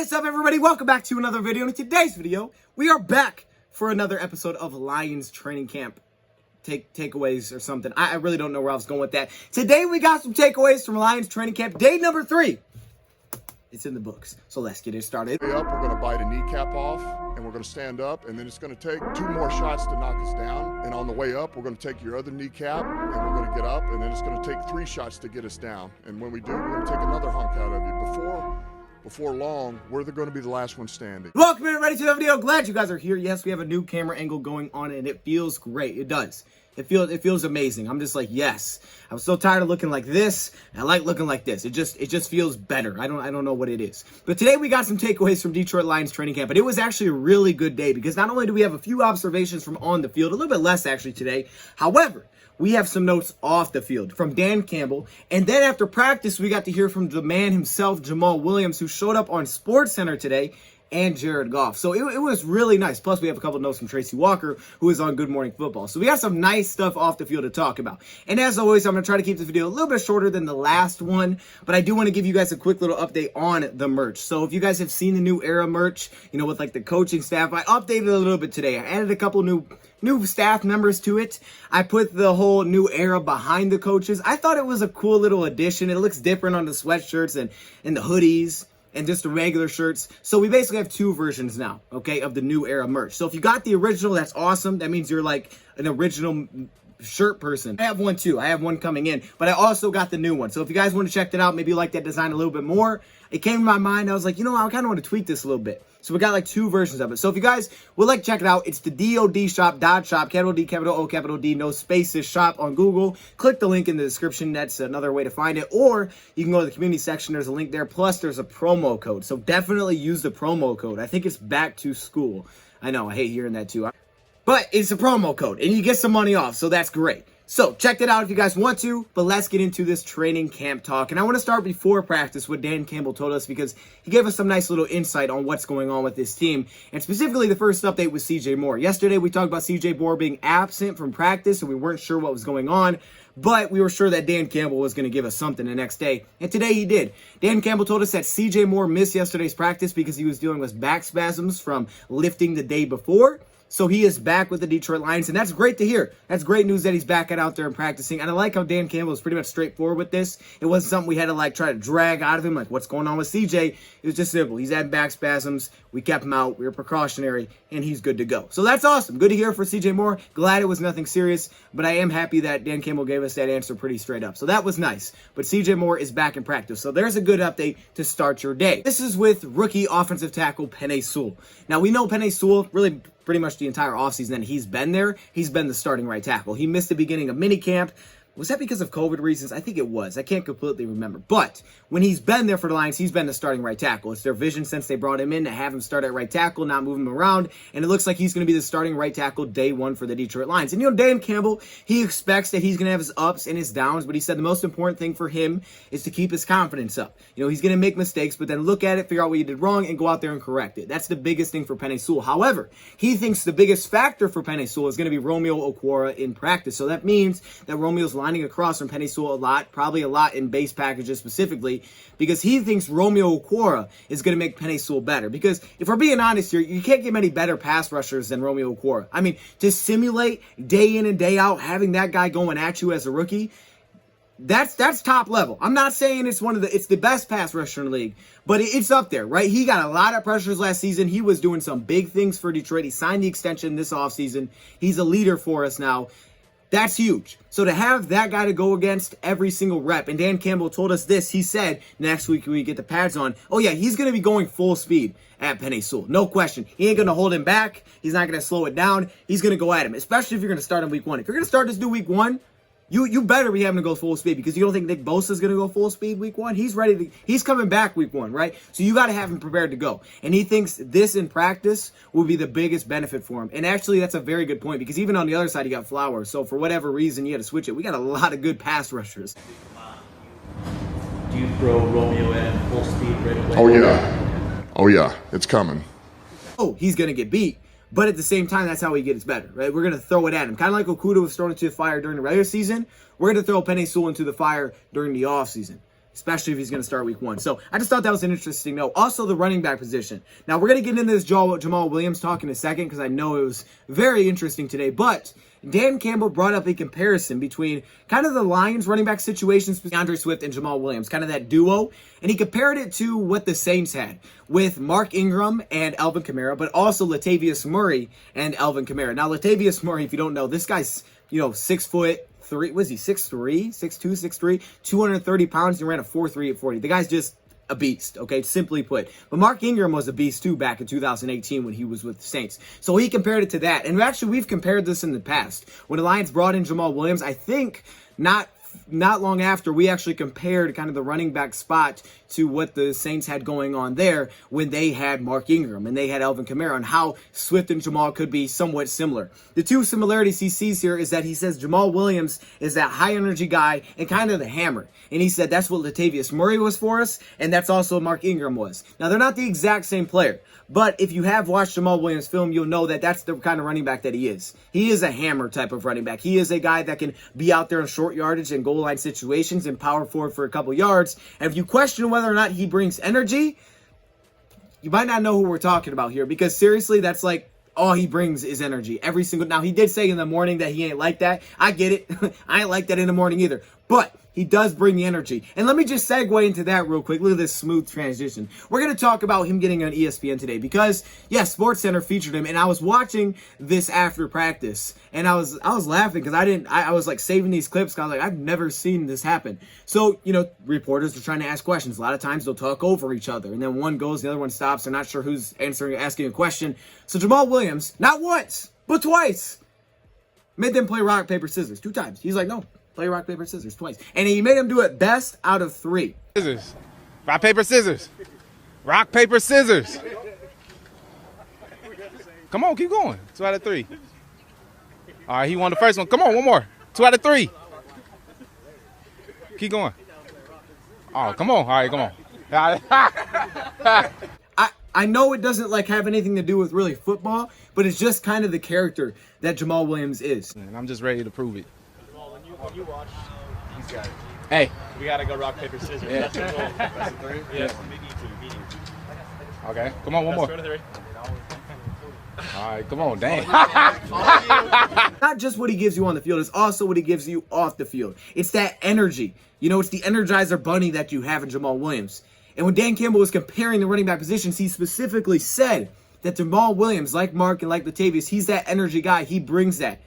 What's up, everybody? Welcome back to another video. In today's video, we are back for another episode of Lions Training Camp takeaways or something. I really don't know where I was going with that. Today, we got some takeaways from Lions Training Camp, day number 3. It's in the books, so let's get it started. We're going to bite a kneecap off, and we're going to stand up, and then it's going to take 2 more shots to knock us down. And on the way up, we're going to take your other kneecap, and we're going to get up, and then it's going to take 3 shots to get us down. And when we do, we're going to take another hunk out of you. Before long, we're going to be the last one standing. Welcome everybody to the video. Glad you guys are here. Yes, we have a new camera angle going on, and it feels great. It does. It feels amazing. I'm just like, yes. I'm so tired of looking like this. I like looking like this. It just feels better. I don't know what it is. But today we got some takeaways from Detroit Lions training camp. But it was actually a really good day because not only do we have a few observations from on the field, a little bit less actually today. However, we have some notes off the field from Dan Campbell. And then after practice, we got to hear from the man himself, Jamal Williams, who showed up on SportsCenter today, and Jared Goff. So it was really nice. Plus, we have a couple notes from Tracy Walker, who is on Good Morning Football. So we got some nice stuff off the field to talk about. And as always, I'm going to try to keep this video a little bit shorter than the last one, but I do want to give you guys a quick little update on the merch. So if you guys have seen the new era merch, you know, with like the coaching staff, I updated a little bit today. I added a couple new staff members to it. I put the whole new era behind the coaches. I thought it was a cool little addition. It looks different on the sweatshirts and the hoodies and just the regular shirts. So we basically have 2 versions now, okay, of the new era merch. So if you got the original, that's awesome. That means you're like an original shirt person. I have one too. I have one coming in, but I also got the new one. So if you guys want to check that out, maybe you like that design a little bit more. It came to my mind. I was like, you know, I kind of want to tweak this a little bit. So we got like 2 versions of it. So if you guys would like to check it out, it's the DOD shop, capital D, capital O, capital D, no spaces shop on Google. Click the link in the description. That's another way to find it. Or you can go to the community section. There's a link there. Plus there's a promo code. So definitely use the promo code. I think it's back to school. I know, I hate hearing that too. But it's a promo code and you get some money off. So that's great. So check it out if you guys want to, but let's get into this training camp talk. And I want to start before practice what Dan Campbell told us because he gave us some nice little insight on what's going on with this team. And specifically the first update was CJ Moore. Yesterday we talked about CJ Moore being absent from practice and we weren't sure what was going on, but we were sure that Dan Campbell was going to give us something the next day. And today he did. Dan Campbell told us that CJ Moore missed yesterday's practice because he was dealing with back spasms from lifting the day before. So he is back with the Detroit Lions, and that's great to hear. That's great news that he's back out there and practicing. And I like how Dan Campbell was pretty much straightforward with this. It wasn't something we had to like try to drag out of him, like what's going on with CJ. It was just simple. He's had back spasms. We kept him out. We were precautionary, and he's good to go. So that's awesome. Good to hear for CJ Moore. Glad it was nothing serious, but I am happy that Dan Campbell gave us that answer pretty straight up. So that was nice. But CJ Moore is back in practice. So there's a good update to start your day. This is with rookie offensive tackle Penei Sewell. Now we know Penei Sewell really pretty much the entire offseason that he's been there. He's been the starting right tackle. He missed the beginning of minicamp. Was that because of COVID reasons? I think it was. I can't completely remember. But when he's been there for the Lions, he's been the starting right tackle. It's their vision since they brought him in to have him start at right tackle, not move him around. And it looks like he's going to be the starting right tackle day 1 for the Detroit Lions. And, you know, Dan Campbell, he expects that he's going to have his ups and his downs. But he said the most important thing for him is to keep his confidence up. You know, he's going to make mistakes, but then look at it, figure out what you did wrong, and go out there and correct it. That's the biggest thing for Penei Sewell. However, he thinks the biggest factor for Penei Sewell is going to be Romeo Okwara in practice. So that means that Romeo's lining across from Penei Sewell a lot, probably a lot in base packages specifically, because he thinks Romeo Okwara is going to make Penei Sewell better. Because if we're being honest here, you can't get many better pass rushers than Romeo Okwara. I mean, to simulate day in and day out, having that guy going at you as a rookie, that's top level. I'm not saying it's the best pass rusher in the league, but it's up there, right? He got a lot of pressures last season. He was doing some big things for Detroit. He signed the extension this offseason. He's a leader for us now. That's huge. So to have that guy to go against every single rep, and Dan Campbell told us this, he said next week when we get the pads on, oh yeah, he's going to be going full speed at Penei Sewell. No question. He ain't going to hold him back. He's not going to slow it down. He's going to go at him, especially if you're going to start in week 1. If you're going to start this new week 1, you better be having to go full speed because you don't think Nick Bosa is going to go full speed week 1. He's coming back week 1, right? So you got to have him prepared to go. And he thinks this in practice will be the biggest benefit for him. And actually, that's a very good point because even on the other side, you got Flowers. So for whatever reason, you had to switch it. We got a lot of good pass rushers. Do you throw Romeo at full speed right away? Oh, yeah. Oh, yeah. It's coming. Oh, he's going to get beat. But at the same time, that's how he gets better, right? We're going to throw it at him. Kind of like Okudah was thrown into the fire during the regular season. We're going to throw Penei Sewell into the fire during the offseason. especially if he's going to start week 1. So I just thought that was an interesting note. Also, the running back position. Now, we're going to get into this Jamal Williams talk in a second because I know it was very interesting today. But Dan Campbell brought up a comparison between kind of the Lions running back situations with DeAndre Swift and Jamal Williams, kind of that duo. And he compared it to what the Saints had with Mark Ingram and Alvin Kamara, but also Latavius Murray and Alvin Kamara. Now, Latavius Murray, if you don't know, this guy's, 6'3", was he 6'3", 6'2", 6'3", 230 pounds. He ran a 4.3 at 40. The guy's just a beast, okay, simply put. But Mark Ingram was a beast too back in 2018 when he was with the Saints. So he compared it to that. And actually, we've compared this in the past. When the Lions brought in Jamal Williams, I think not long after, we actually compared kind of the running back spot to what the Saints had going on there when they had Mark Ingram and they had Alvin Kamara, and how Swift and Jamal could be somewhat similar. The two similarities he sees here is that he says Jamal Williams is that high energy guy and kind of the hammer. And he said that's what Latavius Murray was for us, and that's also what Mark Ingram was. Now, they're not the exact same player, but if you have watched Jamal Williams' film, you'll know that that's the kind of running back that he is. He is a hammer type of running back. He is a guy that can be out there in short yardage and goal line situations and power forward for a couple yards. And if you question whether or not he brings energy, you might not know who we're talking about here, because seriously, that's like all he brings is energy every single. Now, he did say in the morning that he ain't like that. I get it. I ain't like that in the morning either. But he does bring the energy. And let me just segue into that real quick. Look at this smooth transition. We're going to talk about him getting on ESPN today because, yes, SportsCenter featured him. And I was watching this after practice. And I was laughing because I was like saving these clips. Cause I was like, I've never seen this happen. So, reporters are trying to ask questions. A lot of times they'll talk over each other. And then one goes, the other one stops. They're not sure who's asking a question. So Jamal Williams, not once, but twice, made them play rock, paper, scissors 2 times. He's like, no. Play rock, paper, scissors twice. And he made him do it best out of 3. Scissors. Rock, paper, scissors. Rock, paper, scissors. Come on, keep going. 2 out of 3. All right, he won the first one. Come on, one more. 2 out of 3. Keep going. Oh, come on. All right, come on. I know it doesn't have anything to do with really football, but it's just kind of the character that Jamal Williams is. And I'm just ready to prove it. When you watch these guys, Hey. we gotta go rock, paper, scissors. Yeah. That's the goal. That's the 3? Yeah. Me too. Okay, come on, one more. Let's go to 3. All right, come on, dang. Not just what he gives you on the field, it's also what he gives you off the field. It's that energy. It's the Energizer Bunny that you have in Jamal Williams. And when Dan Campbell was comparing the running back positions, he specifically said that Jamal Williams, like Mark and like Latavius, he's that energy guy. He brings that.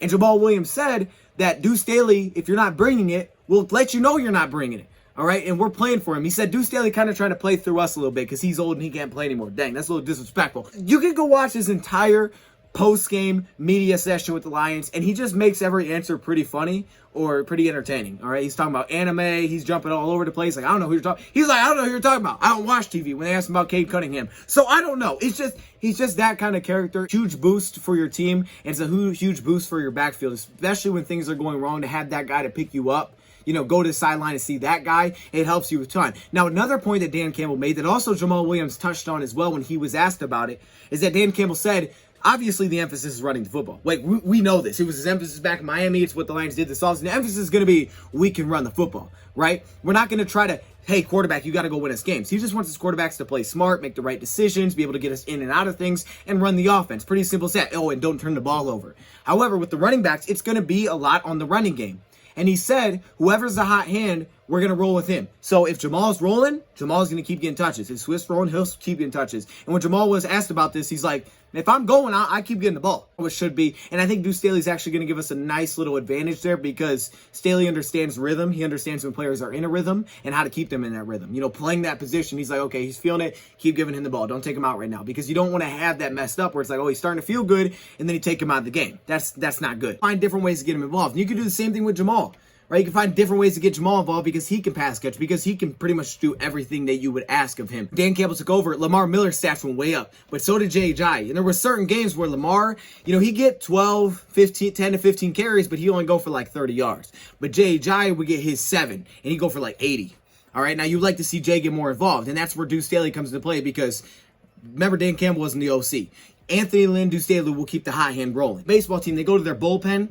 And Jamal Williams said that Deuce Staley, if you're not bringing it, will let you know you're not bringing it. All right? And we're playing for him. He said Deuce Staley kind of trying to play through us a little bit because he's old and he can't play anymore. Dang, that's a little disrespectful. You can go watch his entire post-game media session with the Lions, and he just makes every answer pretty funny or pretty entertaining. All right? He's talking about anime. He's jumping all over the place. Like, I don't know who you're talking. He's like, I don't know who you're talking about. I don't watch TV. When they asked him about Cade Cunningham. So I don't know. He's just that kind of character. Huge boost for your team. And it's a huge boost for your backfield, especially when things are going wrong, to have that guy to pick you up. Go to the sideline and see that guy. It helps you a ton. Now, another point that Dan Campbell made that also Jamal Williams touched on as well when he was asked about it is that Dan Campbell said, obviously, the emphasis is running the football. We know this. It was his emphasis back in Miami. It's what the Lions did this offseason. The emphasis is going to be we can run the football, right? We're not going to try to, hey, quarterback, you got to go win us games. He just wants his quarterbacks to play smart, make the right decisions, be able to get us in and out of things, and run the offense. Pretty simple set. Oh, and don't turn the ball over. However, with the running backs, it's going to be a lot on the running game. And he said, whoever's the hot hand, we're going to roll with him. So if Jamal's rolling, Jamal's going to keep getting touches. If Swift's rolling, he'll keep getting touches. And when Jamal was asked about this, he's like, if I'm going, I keep getting the ball, which should be. And I think Deuce Staley's actually going to give us a nice little advantage there because Staley understands rhythm. He understands when players are in a rhythm and how to keep them in that rhythm. Playing that position, he's like, okay, he's feeling it. Keep giving him the ball. Don't take him out right now because you don't want to have that messed up where it's like, oh, he's starting to feel good, and then you take him out of the game. That's not good. Find different ways to get him involved. And you can do the same thing with Jamal. Right, you can find different ways to get Jamal involved because he can pass catch, because he can pretty much do everything that you would ask of him. Dan Campbell took over. Lamar Miller's stats went way up, but so did J.J. And there were certain games where Lamar, he'd get 12, 15, 10 to 15 carries, but he'd only go for 30 yards. But J.J. would get his 7, and he'd go for 80. All right, now you'd like to see Jay get more involved, and that's where Deuce Staley comes into play because, remember, Dan Campbell wasn't the OC. Anthony Lynn, Deuce Staley will keep the hot hand rolling. Baseball team, they go to their bullpen,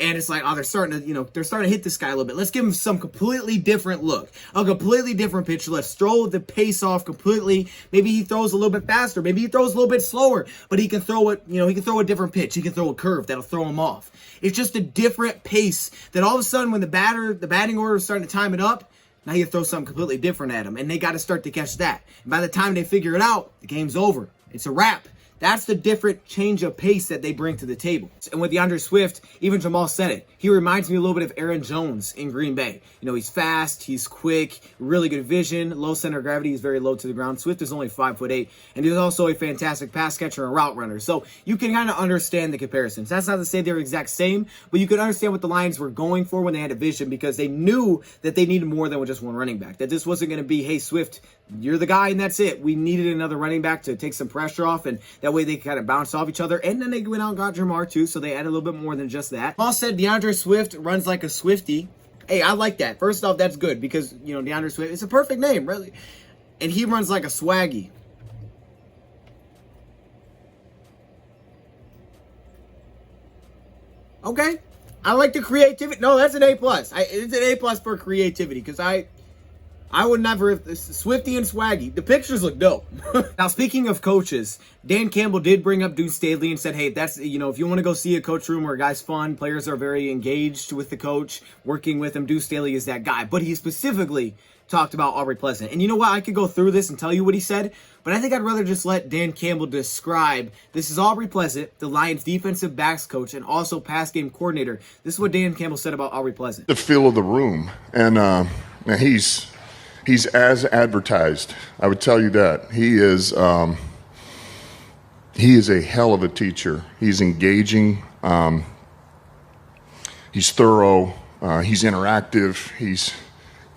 And it's like, oh, they're starting to hit this guy a little bit. Let's give him some completely different look, a completely different pitch. Let's throw the pace off completely. Maybe he throws a little bit faster. Maybe he throws a little bit slower, but he can throw it, he can throw a different pitch. He can throw a curve that'll throw him off. It's just a different pace that all of a sudden when the batting order is starting to time it up, now you throw something completely different at him, and they got to start to catch that. And by the time they figure it out, the game's over. It's a wrap. That's the different change of pace that they bring to the table. And with DeAndre Swift, even Jamal said it. He reminds me a little bit of Aaron Jones in Green Bay. He's fast, he's quick, really good vision, low center of gravity, he's very low to the ground. Swift is only 5'8", and he's also a fantastic pass catcher and route runner. So you can kind of understand the comparisons. That's not to say they're exact same, but you can understand what the Lions were going for when they had a vision, because they knew that they needed more than just one running back. That this wasn't going to be, hey, Swift, you're the guy and that's it. We needed another running back to take some pressure off, and that way they kind of bounced off each other. And then they went out and got Jamar too, so they added a little bit more than just that. Paul said DeAndre Swift runs like a Swifty. Hey, I like that. First off, that's good because, DeAndre Swift, it's a perfect name, really. And he runs like a Swaggy. Okay. I like the creativity. No, that's an A+. It's an A+ for creativity because I would never, if Swifty and Swaggy, the pictures look dope. Now, speaking of coaches, Dan Campbell did bring up Deuce Staley and said, hey, that's, if you want to go see a coach room where a guy's fun, players are very engaged with the coach, working with him, Deuce Staley is that guy. But he specifically talked about Aubrey Pleasant. And you know what? I could go through this and tell you what he said, but I think I'd rather just let Dan Campbell describe. This is Aubrey Pleasant, the Lions defensive backs coach and also pass game coordinator. This is what Dan Campbell said about Aubrey Pleasant. The feel of the room, and he's as advertised. I would tell you that. He is a hell of a teacher. He's engaging. He's thorough. He's interactive. He's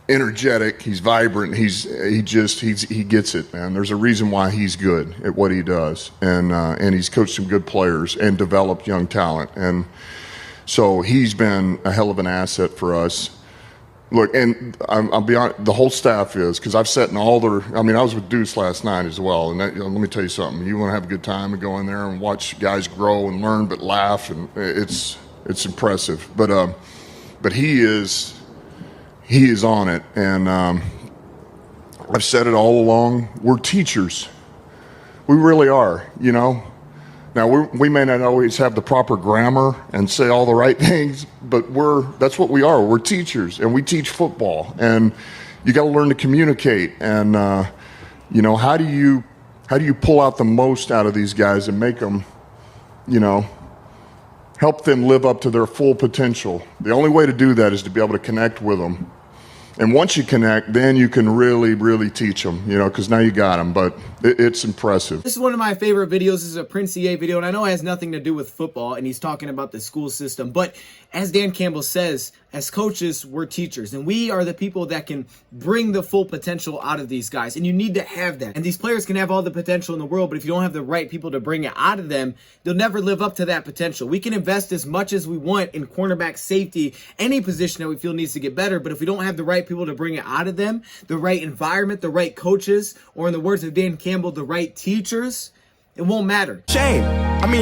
energetic. He's vibrant. He gets it, man. There's a reason why he's good at what he does, and he's coached some good players and developed young talent, and so he's been a hell of an asset for us. Look, and I'll be honest, the whole staff is, because I've sat in all their, I was with Deuce last night as well, and let me tell you something, you want to have a good time and go in there and watch guys grow and learn but laugh, and it's impressive. But he is on it, and I've said it all along, we're teachers. We really are, Now, we may not always have the proper grammar and say all the right things, but that's what we are. We're teachers, and we teach football. And you got to learn to communicate. And, how do you pull out the most out of these guys and make them, help them live up to their full potential? The only way to do that is to be able to connect with them. And once you connect, then you can really, really teach them, because now you got them. But it's impressive. This is one of my favorite videos. This is a Prince EA video, and I know it has nothing to do with football, and he's talking about the school system. But as Dan Campbell says, as coaches, we're teachers, and we are the people that can bring the full potential out of these guys, and you need to have that. And these players can have all the potential in the world, but if you don't have the right people to bring it out of them, they'll never live up to that potential. We can invest as much as we want in cornerback, safety, any position that we feel needs to get better, but if we don't have the right people to bring it out of them, the right environment, the right coaches, or in the words of Dan Campbell, the right teachers, it won't matter. Shame.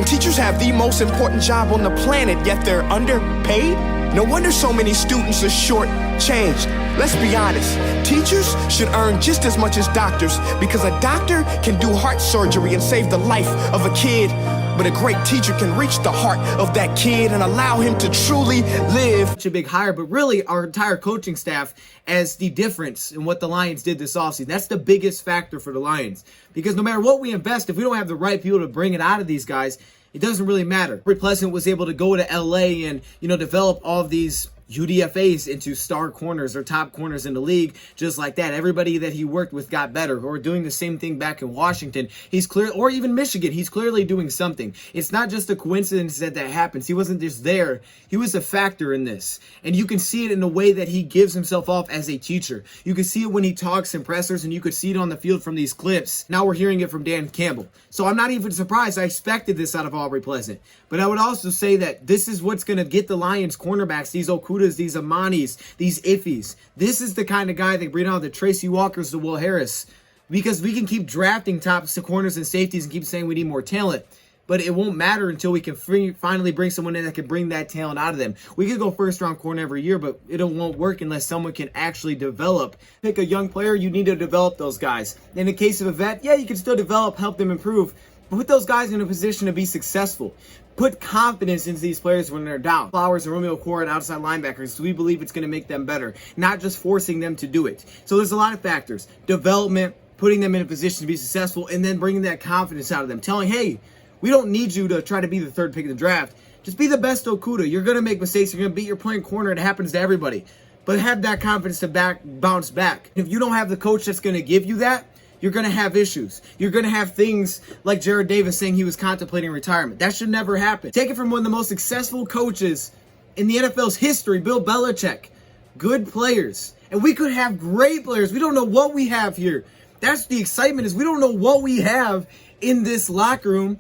Teachers have the most important job on the planet, yet they're underpaid. No wonder so many students are short-changed. Let's be honest. Teachers should earn just as much as doctors, because a doctor can do heart surgery and save the life of a kid. But a great teacher can reach the heart of that kid and allow him to truly live. Such a big hire, but really our entire coaching staff as the difference in what the Lions did this offseason. That's the biggest factor for the Lions. Because no matter what we invest, if we don't have the right people to bring it out of these guys, it doesn't really matter. Aubrey Pleasant was able to go to LA and, develop all of these UDFAs into star corners or top corners in the league, just like that. Everybody that he worked with got better, or doing the same thing back in Washington. He's clear, or even Michigan. He's clearly doing something. It's not just a coincidence that happens. He wasn't just there. He was a factor in this. And you can see it in the way that he gives himself off as a teacher. You can see it when he talks in pressers, and you could see it on the field from these clips. Now we're hearing it from Dan Campbell. So I'm not even surprised. I expected this out of Aubrey Pleasant. But I would also say that this is what's going to get the Lions cornerbacks, these Okudas, these Amanis, these Iffies. This is the kind of guy they bring out, the Tracy Walkers, the Will Harris. Because we can keep drafting top corners and safeties and keep saying we need more talent. but it won't matter until we can finally bring someone in that can bring that talent out of them. We could go first-round corner every year, but it won't work unless someone can actually develop. Pick a young player, you need to develop those guys. In the case of a vet, yeah, you can still develop, help them improve, but put those guys in a position to be successful. Put confidence into these players when they're down. Flowers and Romeo Core and outside linebackers, so we believe it's going to make them better, not just forcing them to do it. So there's a lot of factors. Development, putting them in a position to be successful, and then bringing that confidence out of them. Telling, hey, we don't need you to try to be the third pick of the draft. Just be the best Okuda. You're going to make mistakes. You're going to beat your playing corner. It happens to everybody. But have that confidence to bounce back. If you don't have the coach that's going to give you that, you're going to have issues. You're going to have things like Jared Davis saying he was contemplating retirement. That should never happen. Take it from one of the most successful coaches in the NFL's history, Bill Belichick. Good players. And we could have great players. We don't know what we have here. That's the excitement, is we don't know what we have in this locker room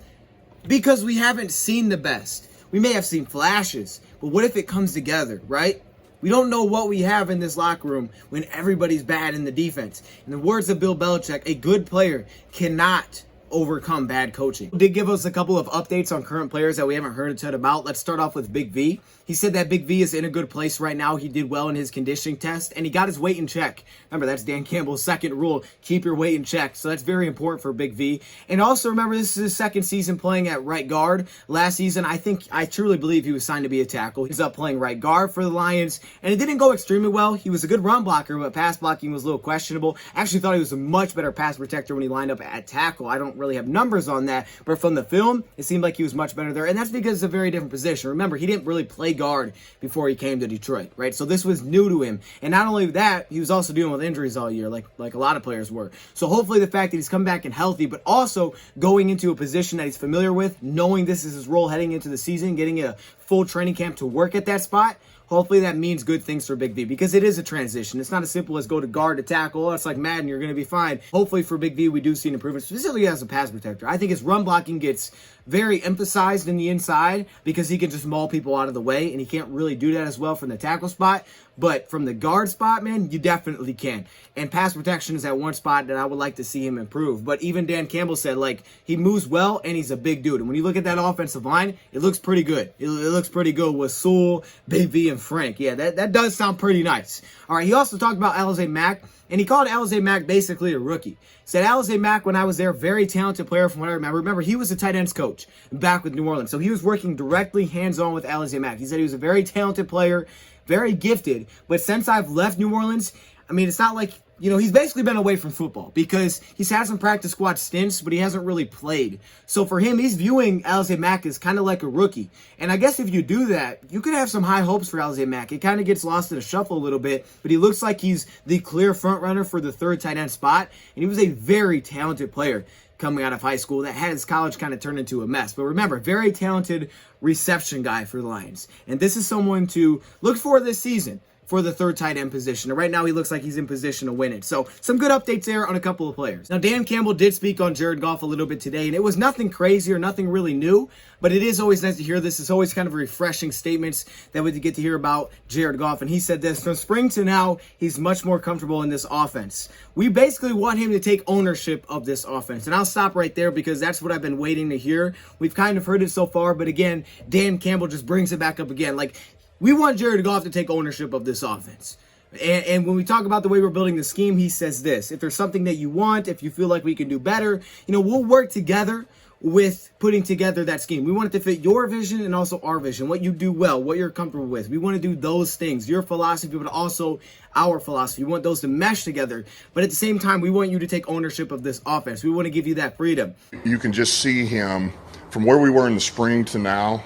because we haven't seen the best. We may have seen flashes, but what if it comes together, right? We don't know what we have in this locker room when everybody's bad in the defense. In the words of Bill Belichick, a good player cannot overcome bad coaching. He did give us a couple of updates on current players that we haven't heard a ton about. Let's start off with Big V. He said that Big V is in a good place right now. He did well in his conditioning test, and he got his weight in check. Remember, that's Dan Campbell's second rule, keep your weight in check. So that's very important for Big V. And also remember, this is his second season playing at right guard. Last season, I truly believe he was signed to be a tackle. He's up playing right guard for the Lions, and it didn't go extremely well. He was a good run blocker, but pass blocking was a little questionable. I actually thought he was a much better pass protector when he lined up at tackle. I don't really have numbers on that, but from the film, it seemed like he was much better there, and that's because it's a very different position. Remember, he didn't really play guard before he came to Detroit, right? So this was new to him, and not only that, he was also dealing with injuries all year, like a lot of players were. So hopefully the fact that he's come back and healthy, but also going into a position that he's familiar with, knowing this is his role heading into the season, getting a full training camp to work at that spot, hopefully that means good things for Big V, because it is a transition. It's not as simple as go to guard to tackle. Oh, it's like Madden, you're going to be fine. Hopefully for Big V, we do see an improvement, specifically as a pass protector. I think his run blocking gets very emphasized in the inside because he can just maul people out of the way, and he can't really do that as well from the tackle spot. But from the guard spot, man, you definitely can. And pass protection is that one spot that I would like to see him improve. But even Dan Campbell said, like, he moves well and he's a big dude. And when you look at that offensive line, it looks pretty good. It looks pretty good with Sewell, Big V, and Frank. Yeah, that does sound pretty nice. All right, he also talked about Alize Mack, and he called Alize Mack basically a rookie. Said Alize Mack, when I was there, very talented player from what I remember. Remember, he was a tight ends coach back with New Orleans. So he was working directly hands-on with Alize Mack. He said he was a very talented player, very gifted, but since I've left New Orleans, I mean, it's not like, you know, he's basically been away from football because he's had some practice squad stints, but he hasn't really played. So for him, he's viewing Alize Mack as kind of like a rookie. And I guess if you do that, you could have some high hopes for Alize Mack. It kind of gets lost in the shuffle a little bit, but he looks like he's the clear front runner for the third tight end spot. And he was a very talented player coming out of high school that had his college kind of turned into a mess. But remember, very talented reception guy for the Lions. And this is someone to look for this season for the third tight end position. And right now he looks like he's in position to win it. So some good updates there on a couple of players. Now, Dan Campbell did speak on Jared Goff a little bit today, and it was nothing crazy or nothing really new, but it is always nice to hear this. It's always kind of refreshing statements that we get to hear about Jared Goff. And he said this: from spring to now, he's much more comfortable in this offense. We basically want him to take ownership of this offense. And I'll stop right there because that's what I've been waiting to hear. We've kind of heard it so far, but again, Dan Campbell just brings it back up again. Like, we want Jared Goff to take ownership of this offense. And when we talk about the way we're building the scheme, he says this: if there's something that you want, if you feel like we can do better, you know, we'll work together with putting together that scheme. We want it to fit your vision and also our vision, what you do well, what you're comfortable with. We want to do those things, your philosophy, but also our philosophy. We want those to mesh together. But at the same time, we want you to take ownership of this offense. We want to give you that freedom. You can just see him from where we were in the spring to now.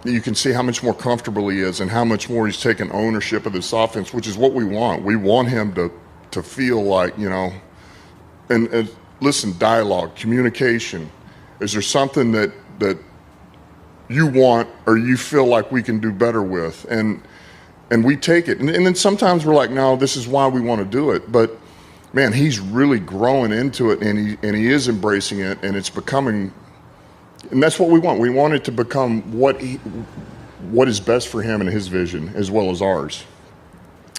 You can see how much more comfortable he is and how much more he's taken ownership of this offense, which is what we want. We want him to feel like, you know, and listen, dialogue, communication. Is there something that you want or you feel like we can do better with? And we take it. And then sometimes we're like, no, this is why we want to do it. But, man, he's really growing into it, and he is embracing it, and it's becoming – and that's what we want. We want it to become what is best for him and his vision as well as ours.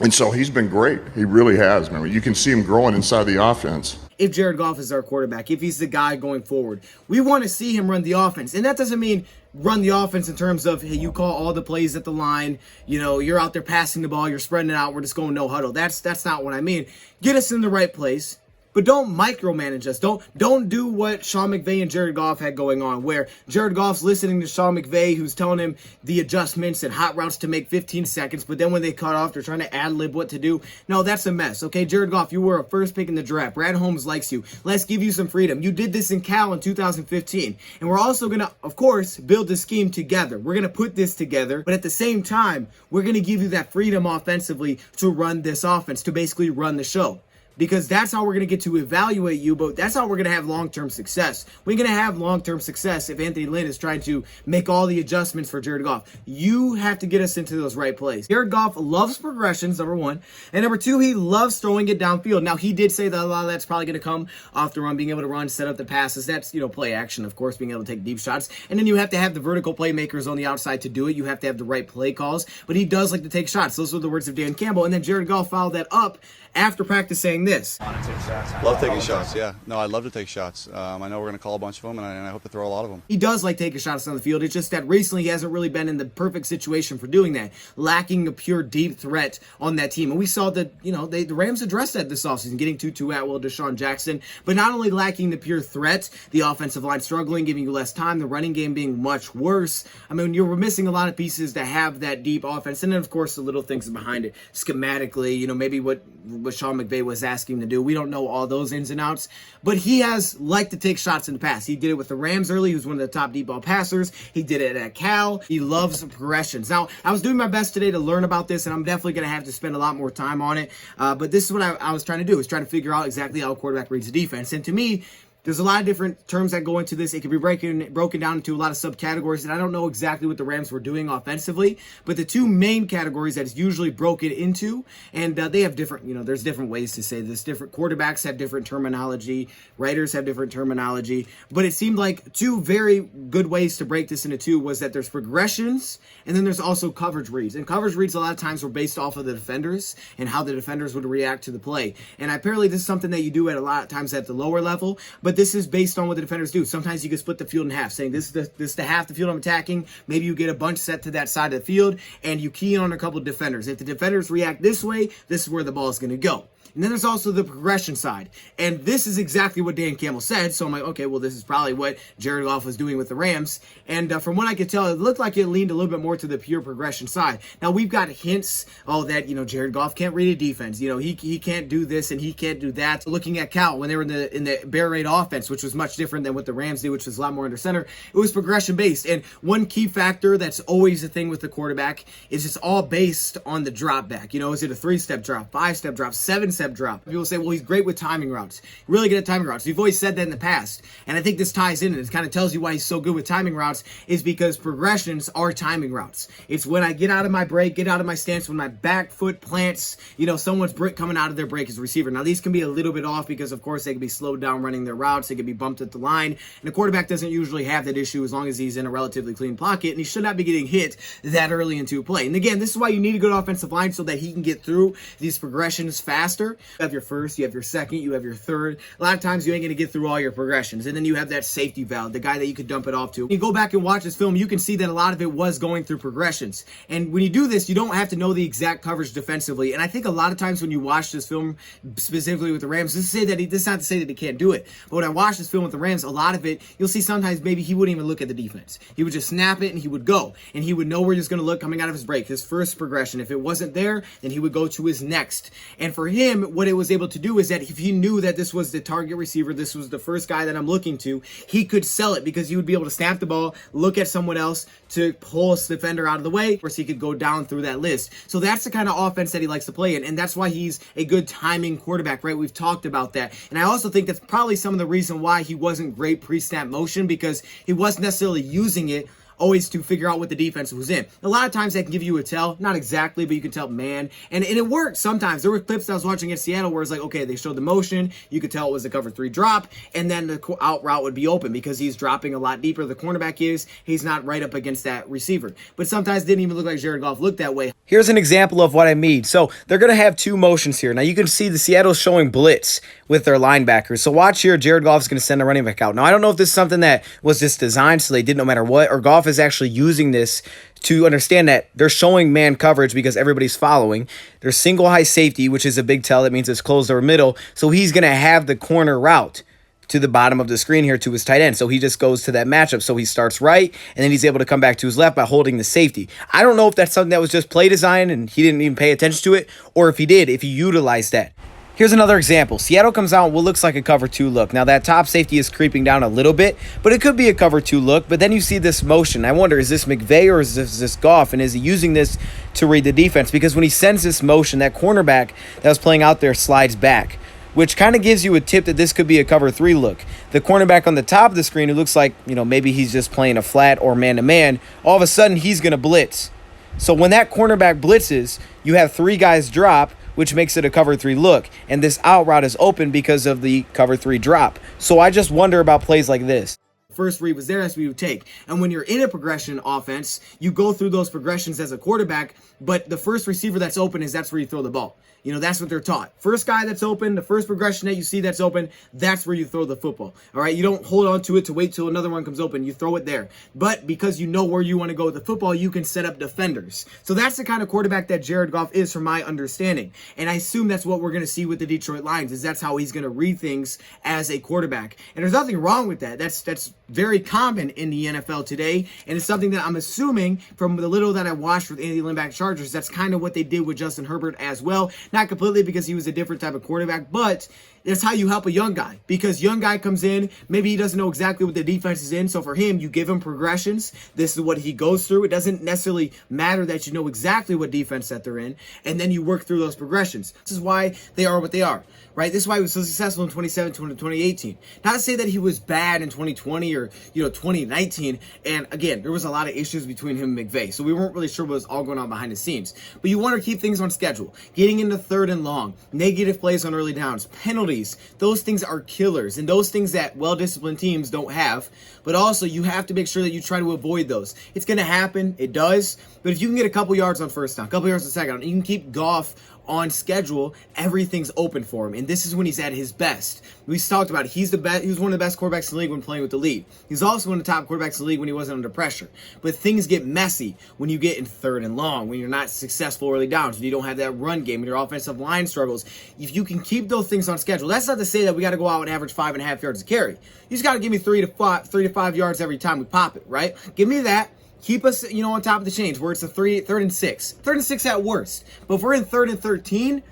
And so he's been great. He really has, man. You can see him growing inside the offense. if Jared Goff is our quarterback, if he's the guy going forward. We want to see him run the offense. And that doesn't mean run the offense in terms of, hey, you call all the plays at the line, you know, you're out there passing the ball, you're spreading it out, we're just going no huddle. That's not what I mean. Get us in the right place. But don't micromanage us. Don't do what Sean McVay and Jared Goff had going on, where Jared Goff's listening to Sean McVay, who's telling him the adjustments and hot routes to make 15 seconds, but then when they cut off, they're trying to ad-lib what to do. No, that's a mess, okay? Jared Goff, you were a first pick in the draft. Brad Holmes likes you. Let's give you some freedom. You did this in Cal in 2015. And we're also going to, of course, build the scheme together. We're going to put this together, but at the same time, we're going to give you that freedom offensively to run this offense, to basically run the show. Because that's how we're going to get to evaluate you, but that's how we're going to have long-term success. We're going to have long-term success if Anthony Lynn is trying to make all the adjustments for Jared Goff. You have to get us into those right plays. Jared Goff loves progressions, number one. And number two, he loves throwing it downfield. Now, he did say that a lot of that's probably going to come off the run, being able to run, set up the passes. That's, you know, play action, of course, being able to take deep shots. And then you have to have the vertical playmakers on the outside to do it. You have to have the right play calls. But he does like to take shots. Those were the words of Dan Campbell. And then Jared Goff followed that up after practice saying this. Love taking shots, yeah. No, I'd love to take shots. I know we're going to call a bunch of them, and I hope to throw a lot of them. He does like taking shots on the field. It's just that recently he hasn't really been in the perfect situation for doing that, lacking a pure deep threat on that team. And we saw that, you know, the Rams addressed that this offseason, getting Tutu Atwell, Deshaun Jackson, but not only lacking the pure threat, the offensive line struggling, giving you less time, the running game being much worse. I mean, you're missing a lot of pieces to have that deep offense. And then, of course, the little things behind it, schematically, you know, maybe what Sean McVay was asking him to do. We don't know all those ins and outs, but he has liked to take shots in the past. He did it with the Rams early. He was one of the top deep ball passers. He did it at Cal. He loves progressions. Now, I was doing my best today to learn about this, and I'm definitely going to have to spend a lot more time on it, but this is what I was trying to do, is trying to figure out exactly how a quarterback reads the defense. And to me, there's a lot of different terms that go into this. It can be broken down into a lot of subcategories, and I don't know exactly what the Rams were doing offensively, but the two main categories that it's usually broken into, and they have different, you know, there's different ways to say this. Different quarterbacks have different terminology, writers have different terminology, but it seemed like two very good ways to break this into two was that there's progressions, and then there's also coverage reads. And coverage reads a lot of times were based off of the defenders and how the defenders would react to the play. And apparently this is something that you do at a lot of times at the lower level, but this is based on what the defenders do. Sometimes you can split the field in half, saying this is the half the field I'm attacking. Maybe you get a bunch set to that side of the field, and you key on a couple of defenders. If the defenders react this way, this is where the ball is going to go. And then there's also the progression side. And this is exactly what Dan Campbell said. So I'm like, okay, well, this is probably what Jared Goff was doing with the Rams. And from what I could tell, it looked like it leaned a little bit more to the pure progression side. Now, we've got hints, that, you know, Jared Goff can't read a defense. You know, he can't do this and he can't do that. Looking at Cal, when they were in the Bear Raid offense, which was much different than what the Rams did, which was a lot more under center, it was progression-based. And one key factor that's always a thing with the quarterback is it's all based on the drop back. You know, is it a 3-step drop, 5-step drop, 7-step drop? People say, well, he's great with timing routes. Really good at timing routes. We've always said that in the past. And I think this ties in, and it kind of tells you why he's so good with timing routes, is because progressions are timing routes. It's when I get out of my break, get out of my stance, when my back foot plants, you know, someone's coming out of their break as a receiver. Now, these can be a little bit off because, of course, they can be slowed down running their routes. They can be bumped at the line. And the quarterback doesn't usually have that issue as long as he's in a relatively clean pocket, and he should not be getting hit that early into a play. And again, this is why you need a good offensive line so that he can get through these progressions faster. You have your first, you have your second, you have your third. A lot of times you ain't going to get through all your progressions. And then you have that safety valve, the guy that you could dump it off to. When you go back and watch this film, you can see that a lot of it was going through progressions. And when you do this, you don't have to know the exact coverage defensively. And I think a lot of times when you watch this film, specifically with the Rams, this is not to say that he can't do it. But when I watch this film with the Rams, a lot of it, you'll see sometimes maybe he wouldn't even look at the defense. He would just snap it and he would go. And he would know where he was going to look coming out of his break, his first progression. If it wasn't there, then he would go to his next. And for him, what it was able to do is that if he knew that this was the target receiver, this was the first guy that I'm looking to, he could sell it because he would be able to snap the ball, look at someone else to pull a defender out of the way, or so he could go down through that list. So that's the kind of offense that he likes to play in, and that's why he's a good timing quarterback, right? We've talked about that. And I also think that's probably some of the reason why he wasn't great pre-snap motion, because he wasn't necessarily using it always to figure out what the defense was in. A lot of times that can give you a tell, not exactly, but you can tell, man. And it worked sometimes. There were clips I was watching in Seattle where it's like, okay, they showed the motion, you could tell it was a cover 3 drop, and then the out route would be open because he's dropping a lot deeper. The cornerback he's not right up against that receiver. But sometimes it didn't even look like Jared Goff looked that way. Here's an example of what I mean. So they're going to have 2 motions here. Now you can see the Seattle's showing blitz with their linebackers. So watch here, Jared Goff's going to send a running back out. Now I don't know if this is something that was just designed so they did no matter what, or Goff is actually using this to understand that they're showing man coverage because everybody's following. There's single high safety, which is a big tell. That means it's closed or middle. So he's going to have the corner route to the bottom of the screen here to his tight end. So he just goes to that matchup. So he starts right, and then he's able to come back to his left by holding the safety. I don't know if that's something that was just play design and he didn't even pay attention to it, or if he did, if he utilized that. Here's another example. Seattle comes out with what looks like a cover 2 look. Now that top safety is creeping down a little bit, but it could be a cover 2 look. But then you see this motion. I wonder, is this McVay or is this Goff? And is he using this to read the defense? Because when he sends this motion, that cornerback that was playing out there slides back, which kind of gives you a tip that this could be a cover 3 look. The cornerback on the top of the screen, who looks like, maybe he's just playing a flat or man-to-man, all of a sudden he's going to blitz. So when that cornerback blitzes, you have 3 guys drop, which makes it a cover 3 look. And this out route is open because of the cover 3 drop. So I just wonder about plays like this. First read was there, that's what you would take. And when you're in a progression offense, you go through those progressions as a quarterback, but the first receiver that's open that's where you throw the ball. That's what they're taught. First guy that's open, the first progression that you see that's open, that's where you throw the football. All right, you don't hold on to it to wait till another one comes open. You throw it there. But because you know where you want to go with the football, you can set up defenders. So that's the kind of quarterback that Jared Goff is, from my understanding. And I assume that's what we're going to see with the Detroit Lions, is that's how he's going to read things as a quarterback. And there's nothing wrong with that. That's very common in the NFL today. And it's something that I'm assuming from the little that I watched with Andy Lynn back Chargers, that's kind of what they did with Justin Herbert as well. Not completely, because he was a different type of quarterback, but that's how you help a young guy, because young guy comes in, maybe he doesn't know exactly what the defense is in. So for him, you give him progressions. This is what he goes through. It doesn't necessarily matter that you know exactly what defense that they're in, and then you work through those progressions. This is why they are what they are, right? This is why he was so successful in 2017 and 2018. Not to say that he was bad in 2020 or 2019. And again, there was a lot of issues between him and McVay, so we weren't really sure what was all going on behind the scenes. But you want to keep things on schedule. Getting into 3rd and long, negative plays on early downs, penalties. Those things are killers, and those things that well-disciplined teams don't have. But also, you have to make sure that you try to avoid those. It's going to happen. It does. But if you can get a couple yards on first down, a couple yards on second down, you can keep Goff on schedule, everything's open for him. And this is when he's at his best. We talked about it. He's the best. He was one of the best quarterbacks in the league when playing with the lead. He's also one of the top quarterbacks in the league when he wasn't under pressure. But things get messy when you get in 3rd and long, when you're not successful early downs, when you don't have that run game, when your offensive line struggles. If you can keep those things on schedule, that's not to say that we got to go out and average 5.5 yards a carry. You just got to give me 3 to 5 yards every time we pop it, right? Give me that. Keep us, on top of the chains where it's a 3rd and 6. 3rd and 6 at worst. But if we're in 3rd and 13,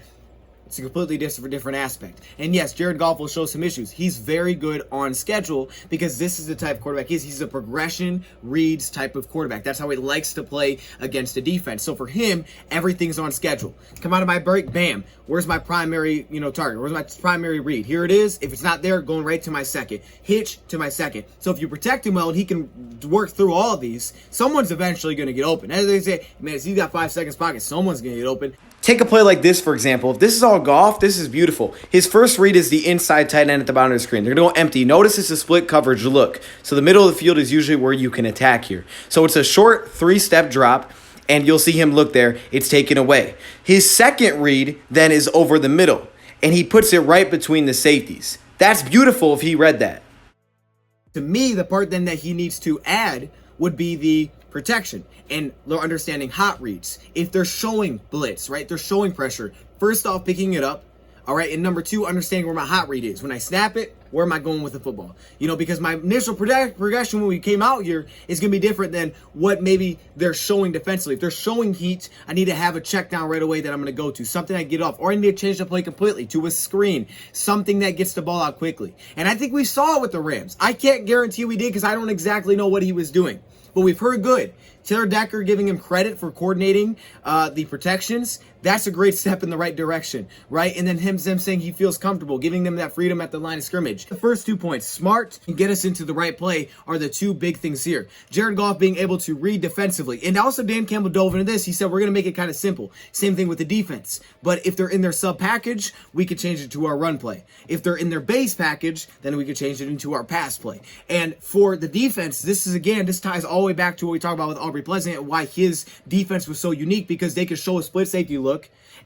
it's a completely different aspect. And yes, Jared Goff will show some issues. He's very good on schedule because this is the type of quarterback he is. He's a progression reads type of quarterback. That's how he likes to play against a defense. So for him, everything's on schedule. Come out of my break, bam. Where's my primary, target? Where's my primary read? Here it is. If it's not there, going right to my second. Hitch to my second. So if you protect him well and he can work through all of these, someone's eventually going to get open. As they say, man, he's got 5 seconds pocket, someone's going to get open. Take a play like this, for example. If this is all Goff, this is beautiful. His first read is the inside tight end at the bottom of the screen. They're going to go empty. Notice it's a split coverage look. So the middle of the field is usually where you can attack here. So it's a short 3-step drop, and you'll see him look there. It's taken away. His second read then is over the middle, and he puts it right between the safeties. That's beautiful if he read that. To me, the part then that he needs to add would be the protection and understanding hot reads. If they're showing blitz, right? They're showing pressure. First off, picking it up. All right. And number 2, understanding where my hot read is. When I snap it, where am I going with the football? Because my initial progression when we came out here is going to be different than what maybe they're showing defensively. If they're showing heat, I need to have a check down right away that I'm going to go to. Something I get off. Or I need to change the play completely to a screen. Something that gets the ball out quickly. And I think we saw it with the Rams. I can't guarantee we did because I don't exactly know what he was doing. But we've heard good Taylor Decker giving him credit for coordinating the protections. That's a great step in the right direction, right? And then him saying he feels comfortable, giving them that freedom at the line of scrimmage. The first 2 points, smart and get us into the right play, are the two big things here. Jared Goff being able to read defensively. And also Dan Campbell dove into this. He said, we're going to make it kind of simple. Same thing with the defense. But if they're in their sub package, we could change it to our run play. If they're in their base package, then we could change it into our pass play. And for the defense, this ties all the way back to what we talked about with Aubrey Pleasant and why his defense was so unique, because they could show a split safety look.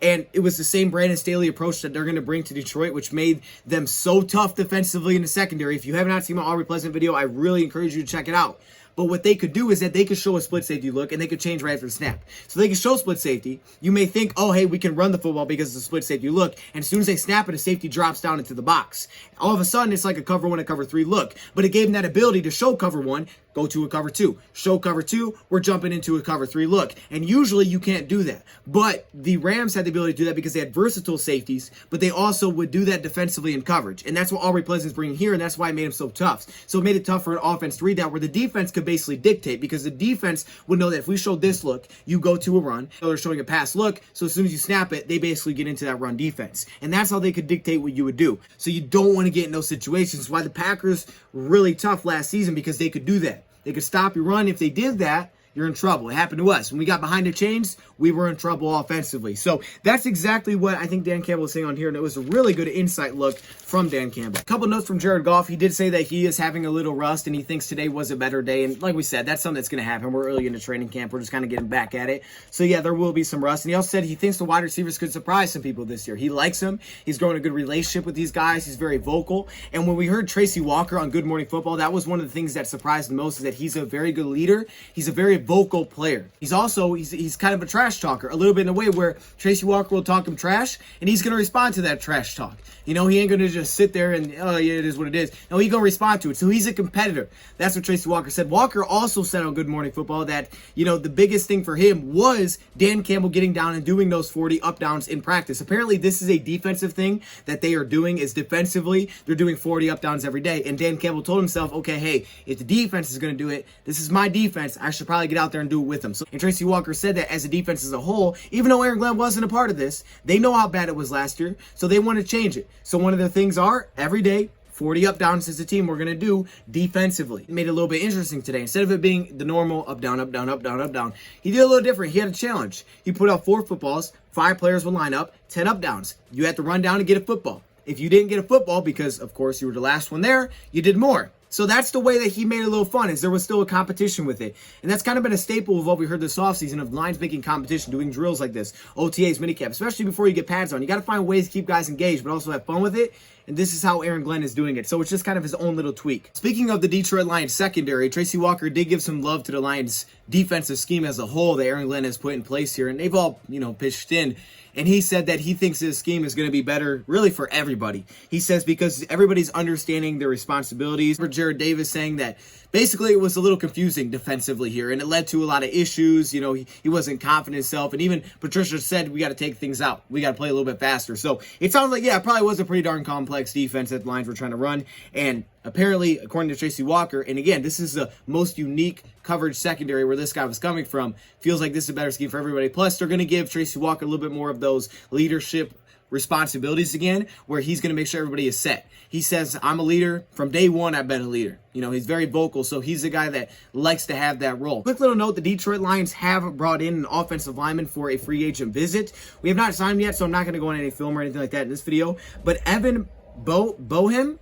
And it was the same Brandon Staley approach that they're going to bring to Detroit, which made them so tough defensively in the secondary. If you have not seen my Aubrey Pleasant video, I really encourage you to check it out. But what they could do is that they could show a split safety look and they could change right after the snap. So they could show split safety. You may think, oh, hey, we can run the football because it's a split safety look. And as soon as they snap it, a safety drops down into the box. All of a sudden, it's like a cover 1 and cover 3 look. But it gave them that ability to show cover 1, go to a cover 2. Show cover 2, we're jumping into a cover 3 look. And usually you can't do that. But the Rams had the ability to do that because they had versatile safeties, but they also would do that defensively in coverage. And that's what Aubrey Pleasant's bringing here, and that's why it made him so tough. So it made it tough for an offense to read that, where the defense could basically dictate, because the defense would know that if we show this look, you go to a run. So they're showing a pass look, so as soon as you snap it, they basically get into that run defense. And that's how they could dictate what you would do. So you don't want to get in those situations. Why the Packers were really tough last season, because they could do that. They could stop your run. If they did that, you're in trouble. It happened to us. When we got behind the chains, we were in trouble offensively. So that's exactly what I think Dan Campbell was saying on here, and it was a really good insight look from Dan Campbell. A couple notes from Jared Goff. He did say that he is having a little rust, and he thinks today was a better day. And like we said, that's something that's going to happen. We're early into training camp. We're just kind of getting back at it. So yeah, there will be some rust. And he also said he thinks the wide receivers could surprise some people this year. He likes them. He's growing a good relationship with these guys. He's very vocal. And when we heard Tracy Walker on Good Morning Football, that was one of the things that surprised the most, is that he's a very good leader. He's a very vocal player. He's also, he's kind of a trash talker, a little bit in a way where Tracy Walker will talk him trash, and he's going to respond to that trash talk. You know, he ain't going to just sit there and, oh, yeah, it is what it is. No, he's going to respond to it. So he's a competitor. That's what Tracy Walker said. Walker also said on Good Morning Football that, you know, the biggest thing for him was Dan Campbell getting down and doing those 40 up downs in practice. Apparently, this is a defensive thing that they are doing, is defensively, they're doing 40 up downs every day. And Dan Campbell told himself, okay, hey, if the defense is going to do it, this is my defense, I should probably get out there and do it with them. So, and Tracy Walker said that as a defense as a whole, even though Aaron Glenn wasn't a part of this, they know how bad it was last year, so they want to change it. So one of the things are, every day, 40 up downs as a team we're going to do defensively. It made it a little bit interesting today. Instead of it being the normal up, down, up, down, up, down, up, down, he did a little different. He had a challenge. He put out 4 footballs, 5 players would line up, 10 up downs. You had to run down and get a football. If you didn't get a football, because of course you were the last one there, you did more. So that's the way that he made it a little fun, is there was still a competition with it. And that's kind of been a staple of what we heard this offseason, of lines making competition, doing drills like this, OTAs, minicamp, especially before you get pads on. You got to find ways to keep guys engaged, but also have fun with it. And this is how Aaron Glenn is doing it. So it's just kind of his own little tweak. Speaking of the Detroit Lions secondary, Tracy Walker did give some love to the Lions defensive scheme as a whole that Aaron Glenn has put in place here. And they've all, pitched in. And he said that he thinks this scheme is going to be better really for everybody. He says because everybody's understanding their responsibilities. For Jared Davis saying that basically it was a little confusing defensively here, and it led to a lot of issues. You know, he wasn't confident in himself, and even Patricia said we got to take things out. We got to play a little bit faster. So it sounds like, yeah, it probably was a pretty darn complex defense that the Lions were trying to run. And apparently, according to Tracy Walker, and again, this is the most unique coverage secondary where this guy was coming from, feels like this is a better scheme for everybody. Plus, they're going to give Tracy Walker a little bit more of those leadership responsibilities again, where he's going to make sure everybody is set. He says, I'm a leader. From day one, I've been a leader. You know, he's very vocal, so he's the guy that likes to have that role. Quick little note, the Detroit Lions have brought in an offensive lineman for a free agent visit. We have not signed him yet, so I'm not going to go on any film or anything like that in this video, but Evan Boehm,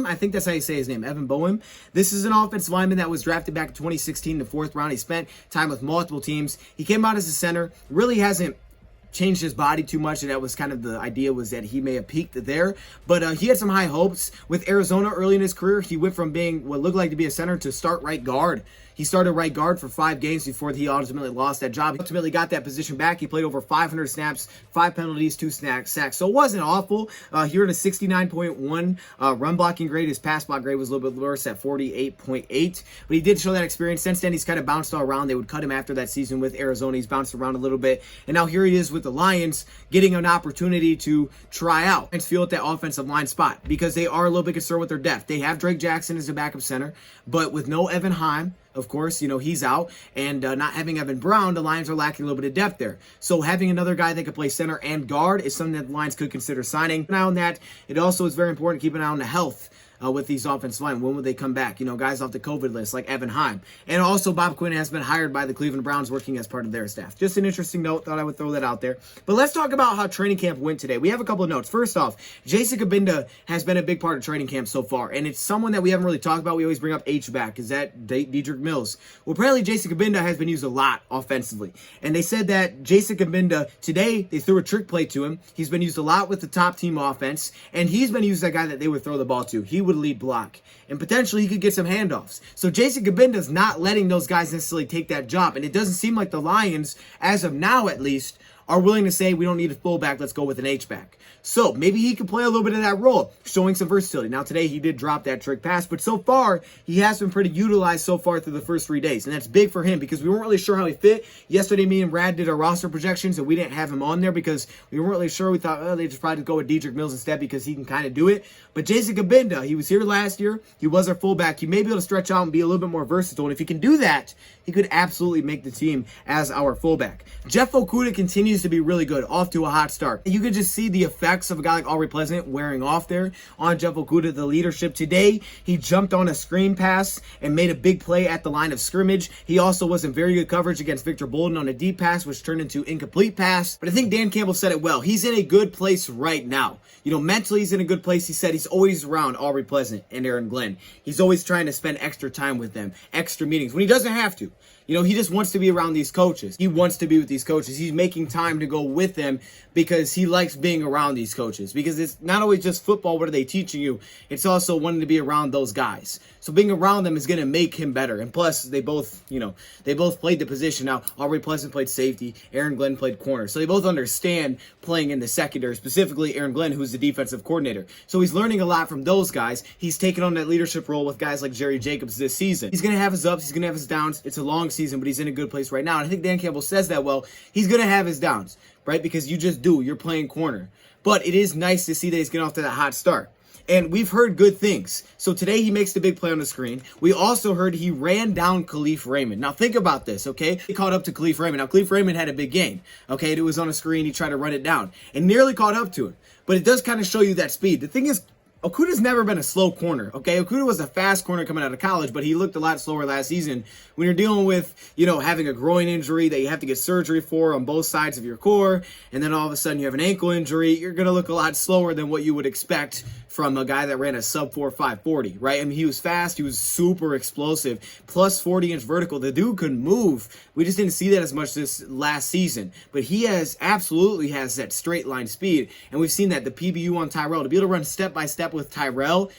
I think that's how you say his name, Evan Boehm. This is an offensive lineman that was drafted back in 2016 in the 4th round. He spent time with multiple teams. He came out as a center, really hasn't changed his body too much, and that was kind of the idea, was that he may have peaked there, but he had some high hopes with Arizona early in his career. He went from being what looked like to be a center to start right guard. He started right guard for 5 games before he ultimately lost that job. He ultimately got that position back. He played over 500 snaps, 5 penalties, 2 sacks. So it wasn't awful. He earned a 69.1 run blocking grade. His pass block grade was a little bit worse at 48.8. But he did show that experience. Since then, he's kind of bounced all around. They would cut him after that season with Arizona. He's bounced around a little bit. And now here he is with with the Lions getting an opportunity to try out and feel at that offensive line spot because they are a little bit concerned with their depth. They have Drake Jackson as a backup center, but with no Evan Heim, of course, he's out, and not having Evan Brown, the Lions are lacking a little bit of depth there. So having another guy that could play center and guard is something that the Lions could consider signing. Keep an eye on that. It also is very important to keep an eye on the health with these offensive line. When will they come back? Guys off the COVID list like Evan Heim. And also Bob Quinn has been hired by the Cleveland Browns working as part of their staff. Just an interesting note. Thought I would throw that out there. But let's talk about how training camp went today. We have a couple of notes. First off, Jason Kabinda has been a big part of training camp so far. And it's someone that we haven't really talked about. We always bring up H-back. Is that Dedrick Mills? Well, apparently Jason Kabinda has been used a lot offensively. And they said that Jason Kabinda, today, they threw a trick play to him. He's been used a lot with the top team offense. And he's been used as that guy that they would throw the ball to. He would lead block. And potentially he could get some handoffs. So Jason Kabinda's not letting those guys necessarily take that job. And it doesn't seem like the Lions, as of now at least, are willing to say, we don't need a fullback, let's go with an H-back. So maybe he could play a little bit of that role, showing some versatility. Now today he did drop that trick pass, but so far he has been pretty utilized so far through the first 3 days. And that's big for him because we weren't really sure how he fit. Yesterday me and Brad did our roster projections and we didn't have him on there because we weren't really sure. We thought, oh, they just probably go with Dedrick Mills instead because he can kind of do it. But Jason Kabinda, he was here last year. He was our fullback. He may be able to stretch out and be a little bit more versatile. And if he can do that, he could absolutely make the team as our fullback. Jeff Okudah continues to be really good, off to a hot start. You could just see the effects of a guy like Aubrey Pleasant wearing off there on Jeff Okudah, the leadership. Today, he jumped on a screen pass and made a big play at the line of scrimmage. He also was in very good coverage against Victor Bolden on a deep pass, which turned into incomplete pass. But I think Dan Campbell said it well. He's in a good place right now. Mentally he's in a good place. He said he's always around Aubrey Pleasant and Aaron Glenn. He's always trying to spend extra time with them, extra meetings when he doesn't have to. He just wants to be around these coaches. He wants to be with these coaches. He's making time to go with them because he likes being around these coaches. Because it's not always just football, what are they teaching you? It's also wanting to be around those guys. So being around them is going to make him better. And plus, they both played the position. Now, Aubrey Pleasant played safety. Aaron Glenn played corner. So they both understand playing in the secondary, specifically Aaron Glenn, who's the defensive coordinator. So he's learning a lot from those guys. He's taken on that leadership role with guys like Jerry Jacobs this season. He's going to have his ups. He's going to have his downs. It's a long season, but he's in a good place right now. And I think Dan Campbell says that well. He's going to have his downs, right? Because you just do. You're playing corner. But it is nice to see that he's getting off to that hot start. And we've heard good things. So today he makes the big play on the screen. We also heard he ran down Khalif Raymond. Now think about this, okay? He caught up to Khalif Raymond. Now Khalif Raymond had a big game, okay? It was on the screen. He tried to run it down and nearly caught up to him. But it does kind of show you that speed. The thing is, Okudah's never been a slow corner, okay? Okudah was a fast corner coming out of college, but he looked a lot slower last season. When you're dealing with, having a groin injury that you have to get surgery for on both sides of your core, and then all of a sudden you have an ankle injury, you're going to look a lot slower than what you would expect from a guy that ran a sub-4 540, right? I mean, he was fast, he was super explosive, plus 40-inch vertical. The dude could move. We just didn't see that as much this last season, but he absolutely has that straight line speed, and we've seen that, the PBU on Tyrell, to be able to run step-by-step with Tyrell's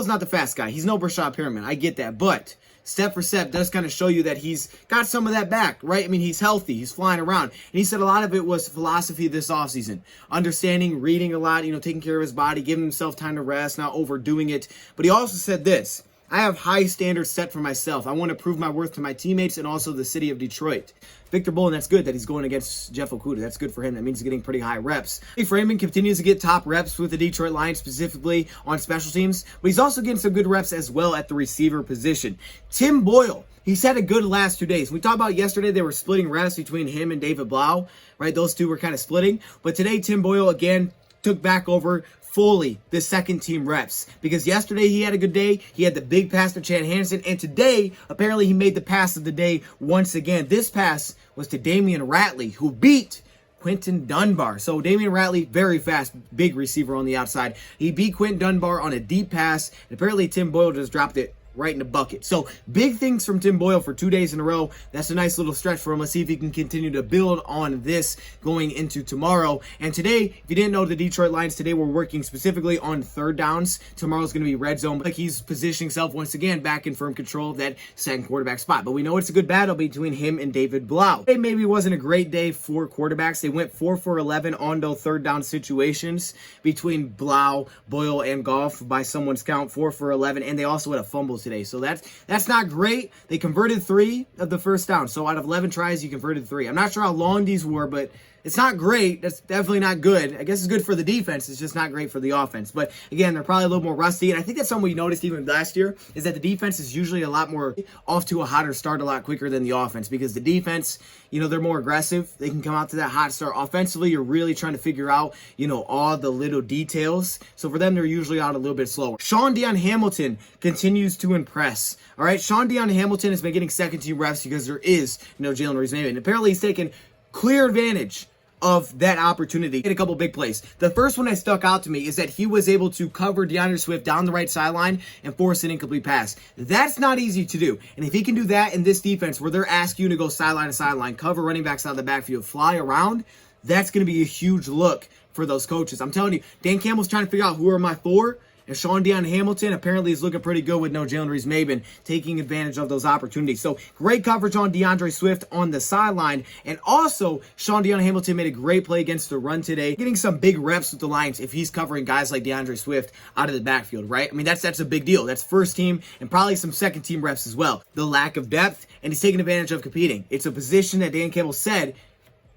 not the fast guy. He's no Brashad Perriman. I get that, but step for step does kind of show you that he's got some of that back, right? I mean, he's healthy. He's flying around. And he said a lot of it was philosophy this offseason. Understanding, reading a lot, taking care of his body, giving himself time to rest, not overdoing it. But he also said this: I have high standards set for myself. I want to prove my worth to my teammates and also the city of Detroit. Victor Bolden, that's good that he's going against Jeff Okudah. That's good for him. That means he's getting pretty high reps. Raymond continues to get top reps with the Detroit Lions, specifically on special teams, but he's also getting some good reps as well at the receiver position. Tim Boyle, he's had a good last 2 days. We talked about yesterday, they were splitting reps between him and David Blau, right? Those two were kind of splitting. But today, Tim Boyle, again, took back over fully the second team reps, because yesterday he had a good day. He had the big pass to Chad Hansen, and today apparently he made the pass of the day once again. This pass was to Damian Ratley, who beat Quentin Dunbar. So Damian Ratley, very fast, big receiver on the outside. He beat Quentin Dunbar on a deep pass, and apparently Tim Boyle just dropped it right in the bucket. So big things from Tim Boyle for 2 days in a row. That's a nice little stretch for him. Let's see if he can continue to build on this going into tomorrow. And today, if you didn't know, the Detroit Lions today were working specifically on third downs. Tomorrow's going to be red zone. Like, he's positioning himself once again back in firm control of that second quarterback spot. But we know it's a good battle between him and David Blau. Today maybe wasn't a great day for quarterbacks. They went 4 for 11 on those third down situations between Blau, Boyle, and Goff by someone's count, 4 for 11. And they also had a fumble today. So that's not great. They converted 3 of the first down. So out of 11 tries, you converted 3. I'm not sure how long these were, but It's not great. That's definitely not good. I guess it's good for the defense. It's just not great for the offense. But again, they're probably a little more rusty. And I think that's something we noticed even last year is that the defense is usually a lot more off to a hotter start a lot quicker than the offense because the defense, you know, they're more aggressive. They can come out to that hot start. Offensively, you're really trying to figure out, you know, all the little details. So for them, they're usually out a little bit slower. Dion Hamilton continues to impress. All right, Dion Hamilton has been getting second team reps because there is no Jalen Reeves-Maybin. Apparently, he's taken clear advantage of that opportunity in a couple big plays. The first one that stuck out to me is that he was able to cover DeAndre Swift down the right sideline and force an incomplete pass. That's not easy to do. And if he can do that in this defense where they're asking you to go sideline to sideline, cover running backs out of the backfield, fly around, that's going to be a huge look for those coaches. I'm telling you, Dan Campbell's trying to figure out who are my four. And Dion Hamilton apparently is looking pretty good with no Jalen Reeves-Maybin taking advantage of those opportunities. So great coverage on DeAndre Swift on the sideline. And also, Dion Hamilton made a great play against the run today, getting some big reps with the Lions if he's covering guys like DeAndre Swift out of the backfield, right? I mean, that's a big deal. That's first team and probably some second team reps as well. The lack of depth, and he's taking advantage of competing. It's a position that Dan Campbell said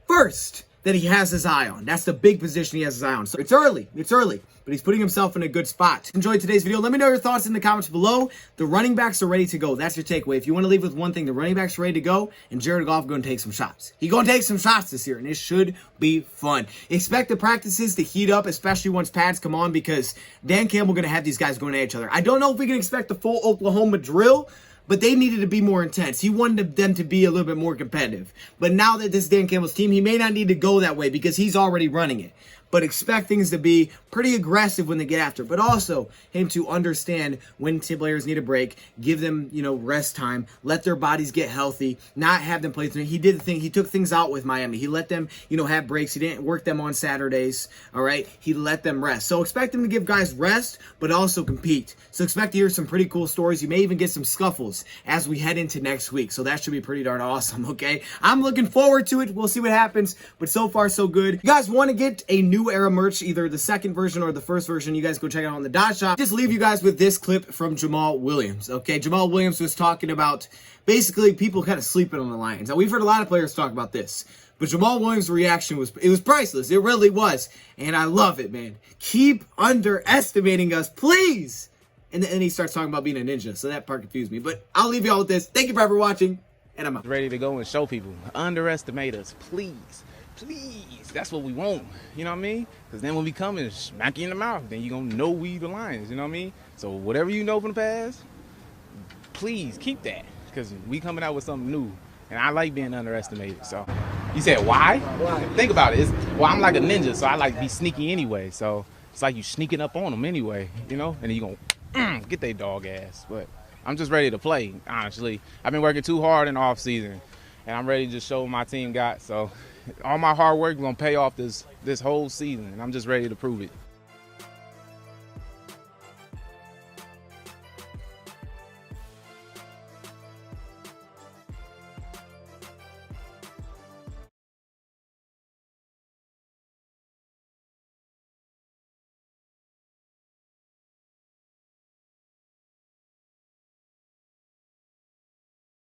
first that he has his eye on. That's the big position he has his eye on. So it's early, but he's putting himself in a good spot. Enjoyed today's video. Let me know your thoughts in the comments below. The running backs are ready to go. That's your takeaway. If you want to leave with one thing, the running backs are ready to go, and Jared Goff going to take some shots. He's going to take some shots this year, and it should be fun. Expect the practices to heat up, especially once pads come on, because Dan Campbell going to have these guys going at each other. I don't know if we can expect the full Oklahoma drill, but they needed to be more intense. He wanted them to be a little bit more competitive. But now that this is Dan Campbell's team, he may not need to go that way because he's already running it. But expect things to be pretty aggressive when they get after. But also him to understand when players need a break, give them, you know, rest time, let their bodies get healthy, not have them play through. He did the thing. He took things out with Miami. He let them, you know, have breaks. He didn't work them on Saturdays. All right. He let them rest. So expect him to give guys rest, but also compete. So expect to hear some pretty cool stories. You may even get some scuffles as we head into next week. So that should be pretty darn awesome. Okay. I'm looking forward to it. We'll see what happens. But so far, so good. You guys want to get a new era merch, either the second version or the first version, you guys go check it out on the Dot Shop. Just leave you guys with this clip from Jamal Williams. Okay, Jamal Williams was talking about basically people kind of sleeping on the Lions. Now, we've heard a lot of players talk about this, but Jamal Williams' reaction was priceless. It really was, and I love it, man. Keep underestimating us, please. And then he starts talking about being a ninja, so that part confused me. But I'll leave y'all with this. Thank you for ever watching, and I'm out. Ready to go and show people. Underestimate us, please. Please. That's what we want. You know what I mean? Because then when we come and smack you in the mouth, then you're going to know we the Lions. You know what I mean? So whatever you know from the past, please keep that. Because we coming out with something new. And I like being underestimated. So you said why? Think about it. Well, I'm like a ninja, so I like to be sneaky anyway. So it's like you sneaking up on them anyway, you know? And then you're going to get their dog ass. But I'm just ready to play, honestly. I've been working too hard in the off season. And I'm ready to just show what my team got. So all my hard work is going to pay off this whole season, and I'm just ready to prove it.